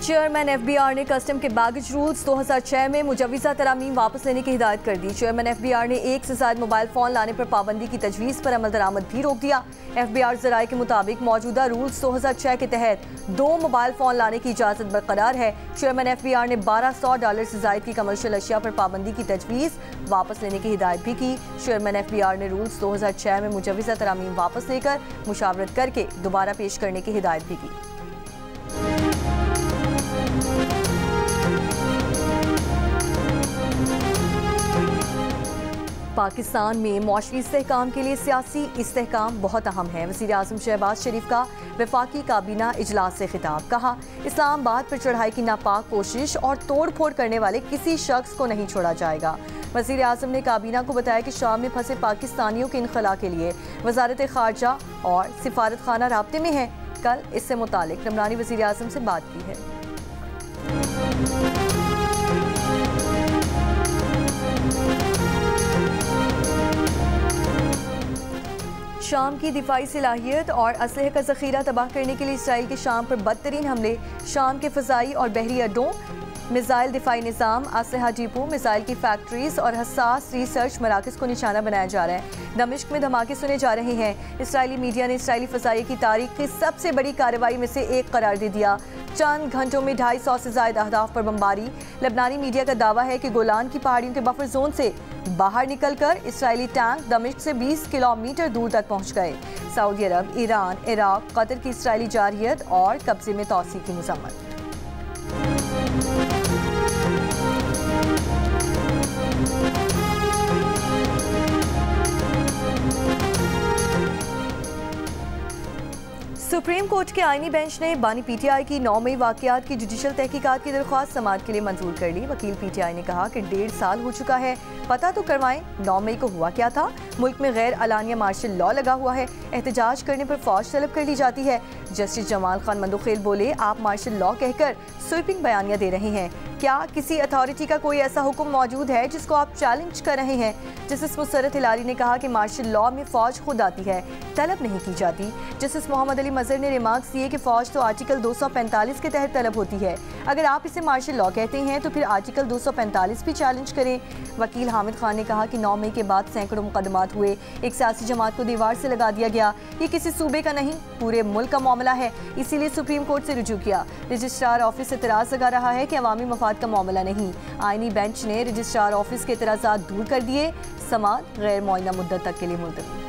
Chairman FBR ने custom के baggage rules 2006 में मुजव्वज़ा तरामीम वापस लेने की हिदायत कर दी। चेयरमैन एफबीआर ने एक से ज़ायद मोबाइल फ़ोन लाने पर पाबंदी की तजवीज़ पर अमल दरामद भी रोक दिया। एफबीआर ज़राए के मुताबिक मौजूदा रूल्स 2006 के तहत 2 मोबाइल फ़ोन लाने की इजाज़त बरकरार है। चेयरमैन एफबीआर ने $1200 से ज़ायद की कमर्शियल अशिया पर पाबंदी की तजवीज़ वापस लेने की हिदायत भी की। चेयरमैन एफबीआर ने रूल्स 2006 में मुजव्वज़ा तरामीम वापस लेकर मुशावरत करके दोबारा पेश करने की हिदायत भी की। पाकिस्तान में मौशरी इस्तेहकाम के लिए सियासी इस्तेहकाम बहुत अहम है। वज़ीर-ए-आज़म शहबाज शरीफ का वफाकी काबीना इजलास से खिताब। कहा, इस्लामाबाद पर चढ़ाई की नापाक कोशिश और तोड़ फोड़ करने वाले किसी शख्स को नहीं छोड़ा जाएगा। वज़ीर-ए-आज़म ने काबीना को बताया कि शाम में फंसे पाकिस्तानियों के इनखला के लिए वज़ारत ख़ारजा और सिफारत खाना राब्ते में है। कल इससे मुतालिक रमज़ानी वज़ीर-ए-आज़म से बात की है। शाम की दिफाई सलाहियत और असलहे का ज़ख़ीरा तबाह करने के लिए इसराइल के शाम पर बदतरीन हमले, शाम के फ़ज़ाई और बहरी अड्डों, मिसाइल दिफाई निज़ाम, असलहा डिपो, मिसाइल की फैक्ट्रीज और हसास रिसर्च मराकज़ को निशाना बनाया जा रहा है। दमिश्क में धमाके सुने जा रहे हैं। इसराइली मीडिया ने इसराइली फ़ज़ाइये की तारीख की सबसे बड़ी कार्रवाई में से एक करार दे दिया। चंद घंटों में 250 से ज़ायद अहदाफ पर बमबारी। लबनानी मीडिया का दावा है कि गोलान की पहाड़ियों के बफर जोन से बाहर निकलकर इसराइली टैंक दमिश्क से 20 किलोमीटर दूर तक पहुंच गए। सऊदी अरब, ईरान, इराक, कतर की इसराइली जारियत और कब्जे में तौसी की मज़म्मत। सुप्रीम कोर्ट के आईनी बेंच ने बानी पीटीआई की 9 मई वाक़यात की जुडिशल तहकीकात की दरख्वास्त समाअत के लिए मंजूर कर ली। वकील पीटीआई ने कहा कि 1.5 साल हो चुका है, पता तो करवाएं 9 मई को हुआ क्या था। मुल्क में गैर अलानिया मार्शल लॉ लगा हुआ है, एहतजाज करने पर फौज तलब कर ली जाती है। जस्टिस जमाल खान मंदोखेल बोले, आप मार्शल लॉ कहकर स्वीपिंग बयानियां दे रहे हैं। क्या किसी अथॉरिटी का कोई ऐसा हुक्म मौजूद है जिसको आप चैलेंज कर रहे हैं? जस्टिस मुसर्रत हिलारी ने कहा कि मार्शल लॉ में फौज खुद आती है, तलब नहीं की जाती। जस्टिस मोहम्मद अली मजहर ने रिमार्क्स दिए कि फौज तो आर्टिकल 245 के तहत तलब होती है। अगर आप इसे मार्शल लॉ कहते हैं तो फिर आर्टिकल 245 भी चैलेंज करें। वकील हामिद खान ने कहा कि 9 मई के बाद सैकड़ों मुकदमात हुए, एक सियासी जमात को दीवार से लगा दिया गया। ये किसी सूबे का नहीं, पूरे मुल्क का मामला है, इसीलिए सुप्रीम कोर्ट से रुजू किया। रजिस्ट्रार ऑफिस एतराज़ लगा रहा है कि अवामी मफाद का मामला नहीं। आईनी बेंच ने रजिस्ट्रार ऑफिस के एतराज़ात दूर कर दिए। समाअत गैर मुअय्यना मुद्दत तक के लिए मुलतवी।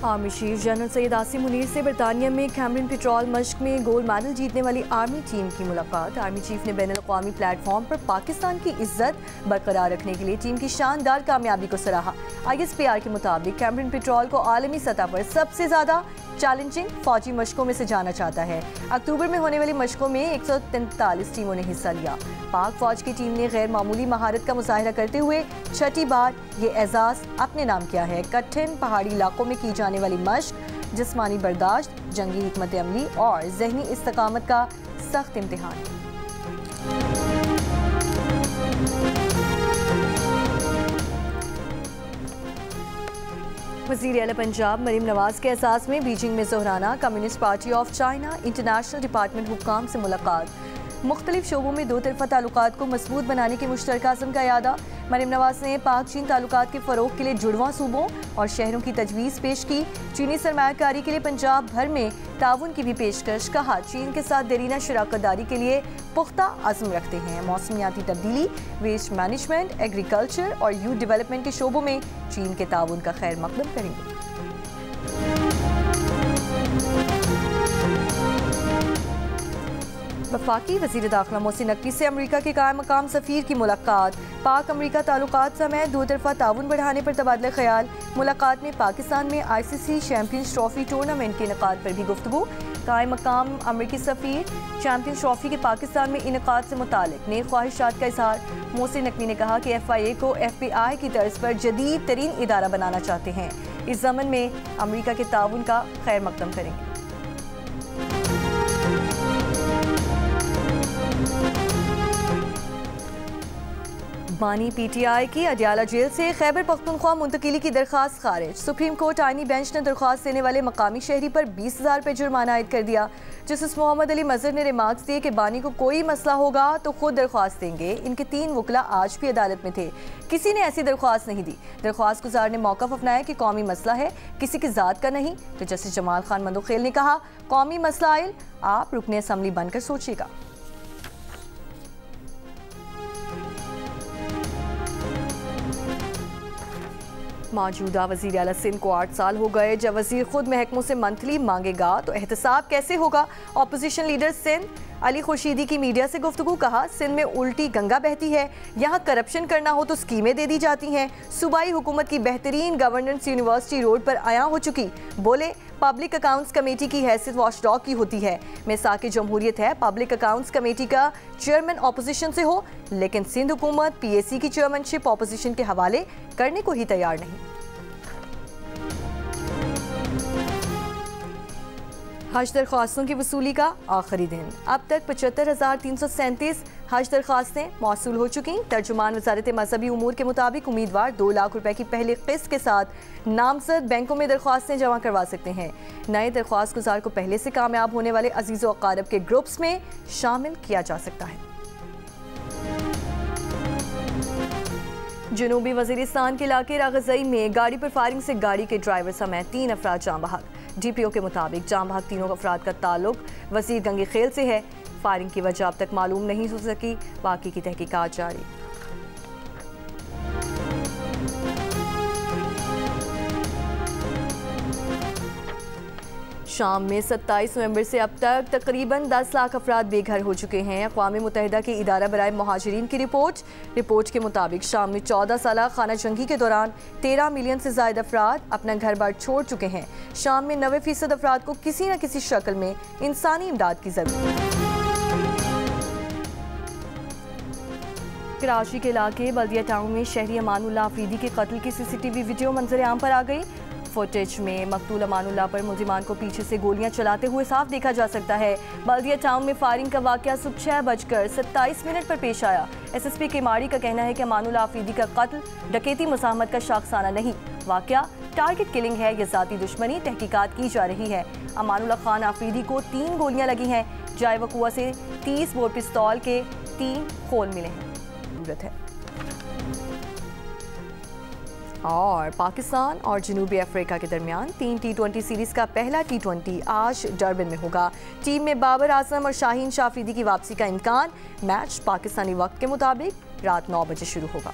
Army chief general Syed Asim Munir से बरतानिया में कैमरन पेट्रोल मश्क में गोल्ड मेडल जीतने वाली आर्मी टीम की मुलाकात। आर्मी चीफ ने बैनुल-अक़वामी प्लेटफॉर्म पर पाकिस्तान की इज्जत बरकरार रखने के लिए टीम की शानदार कामयाबी को सराहा। ISPR के मुताबिक कैमरन पेट्रोल को आलमी सतह पर सबसे ज़्यादा चैलेंजिंग फौजी मशकों में से जाना चाहता है। अक्टूबर में होने वाली मशकों में 143 टीमों ने हिस्सा लिया। पाक फौज की टीम ने गैर मामूली महारत का मुजाहिरा करते हुए छठी बार ये एजाज अपने नाम किया है। कठिन पहाड़ी इलाकों में की जाने वाली मश्क जिस्मानी बर्दाश्त, जंगी हिकमत अमली और ज़हनी इस्तकामत का सख्त इम्तिहान है। वज़ीर आला पंजाब मरीम नवाज के एहसास में बीजिंग में ज़ोहराना। Communist party of China international department हुक्काम से मुलाकात। मुख्तलिफ शोबों में दो तरफ़ा ताल्लुकात को मजबूत बनाने के मुश्तरका अज़्म का यादा। मरीम नवाज ने पाक चीन ताल्लुकात के फ़रोग़ के लिए जुड़वां सूबों और शहरों की तजवीज़ पेश की। चीनी सरमायाकारी के लिए पंजाब भर में ताउन की भी पेशकश। कहा, चीन के साथ देरीना शराकतदारी के लिए पुख्ता अज़्म रखते हैं। मौसमियाती तब्दीली, वेस्ट मैनेजमेंट, एग्रीकल्चर और यूथ डेवलपमेंट के शोबों में चीन के ताउन का खैर मकदम करेंगे। वफाकी वज़ीर दाखिला मोहसिन नकवी से अमरीका के कायम मकाम सफ़ीर की मुलाकात। पाक अमरीका ताल्लुकात समेत दो तरफ़ा ताउन बढ़ाने पर तबादला ख्याल। मुलाकात में पाकिस्तान में ICC चैम्पियंस ट्रॉफी टूर्नामेंट के इनेकाद पर भी गुफ्तगू। कायम मकाम अमरीकी सफ़ीर चैम्पियंस ट्रॉफी के पाकिस्तान में इनेकाद से मुतालिक नेक ख्वाहिशात का इजहार। मोहसिन नकवी ने कहा कि FIA को FBI की तर्ज पर जदीद तरीन इदारा बनाना चाहते हैं। इस ज़मन में अमरीका के ताउन का खैर मकदम करेंगे। बानी पीटीआई की अडियाला जेल से खैबर पख्तूनख्वा मुंतकिली की दरख्वास्त खारिज। सुप्रीम कोर्ट आईनी बेंच ने दरख्वास्त देने वाले मकामी शहरी पर 20,000 रुपये जुर्माना आयद कर दिया। जस्टिस मोहम्मद अली मजहर ने रिमार्क्स दिए कि बानी को कोई मसला होगा तो खुद दरख्वास्त देंगे। इनके 3 वकला आज भी अदालत में थे, किसी ने ऐसी दरख्वास्त नहीं दी। दरख्वास्त गुजार ने मौक़िफ़ अपनाया कि कौमी मसला है, किसी की ज़ात का नहीं। तो जस्टिस जमाल खान मंदोखेल ने कहा, कौमी मसला आयल आप रुकने असम्बली बनकर सोचिएगा। मौजूदा वज़ीर आला सिंध को 8 साल हो गए। जब वज़ीर खुद महकमों से मंथली मांगेगा तो एहतसाब कैसे होगा। अपोजिशन लीडर सिंध अली खुर्शीदी की मीडिया से गुफ्तगू, कहा सिंध में उल्टी गंगा बहती है, यहाँ करप्शन करना हो तो स्कीमें दे दी जाती हैं। सूबाई हुकूमत की बेहतरीन गवर्नेंस यूनिवर्सिटी रोड पर आया हो चुकी। बोले पब्लिक अकाउंट्स कमेटी की हैसियत वॉचडॉग की होती है। मिसाक जमहूरियत है, पब्लिक अकाउंट्स कमेटी का चेयरमैन अपोजिशन से हो, लेकिन सिंध हुकूमत PAC की चेयरमैनशिप अपोजिशन के हवाले करने को ही तैयार नहीं। हज दरख्वास्तों की वसूली का आखिरी दिन। अब तक 75,337 हज दरख्वास्तें मौसूल हो चुकी। तर्जुमान वजारत मजहबी उमूर के मुताबिक उम्मीदवार 2 लाख रुपए की पहली किस्त के साथ नामजद बैंकों में दरख्वास्तें जमा करवा सकते हैं। नए दरख्वास्त गुजार को पहले से कामयाब होने वाले अजीज़ो अकारब के ग्रुप्स में शामिल किया जा सकता है। जनूबी वजीरिस्तान के इलाके रागज़ई में गाड़ी पर फायरिंग से गाड़ी के ड्राइवर समेत 3 अफराद जाँ बहक। DPO के मुताबिक जाँ बहक तीनों अफराद का ताल्लुक वजीर गंगे खेल से है। फायरिंग की वजह अब तक मालूम नहीं हो सकी, बाकी की तहकीकात जारी। शाम में 27 नवंबर से अब तक तकरीबन 10 लाख अफराद बेघर हो चुके हैं। अक़वाम मुत्तहिदा के इदारा बराए महाजिरीन की रिपोर्ट के मुताबिक शाम में 14 साल खाना जंगी के दौरान 13 मिलियन से ज़ायद अफराद अपना घर बार छोड़ चुके हैं। शाम में 90% अफराद को किसी न किसी शक्ल में इंसानी इमदाद की ज़रूरत है। कराची के इलाके बल्दिया टाउन में शहरी अमानुल्लाह अफरीदी के कत्ल की CCTV वीडियो मंजर आम पर आ गई। फुटेज में मकतूल अमानुल्लाह पर मुलजिमान को पीछे से गोलियां चलाते हुए साफ देखा जा सकता है। बल्दिया टाउन में फायरिंग का वाकया सुबह 6:27 पर पेश आया। SSP केमाड़ी का कहना है कि अमानुल्लाह अफरीदी का कत्ल डकैती मुज़ाहमत का शाखसाना नहीं, वाकया टारगेट किलिंग है। यह ज़ाती दुश्मनी तहकीकात की जा रही है। अमानुल्लाह खान अफरीदी को 3 गोलियां लगी हैं। जाए वकुआ से 30 बोर पिस्तौल के 3 खोल मिले हैं। है और पाकिस्तान और जनूबी अफ्रीका के दरमियान 3 T20 सीरीज़ का पहला T20 आज डरबन में होगा। टीम में बाबर आजम और शाहीन शाह अफरीदी की वापसी का इम्कान। मैच पाकिस्तानी वक्त के मुताबिक रात 9 बजे शुरू होगा।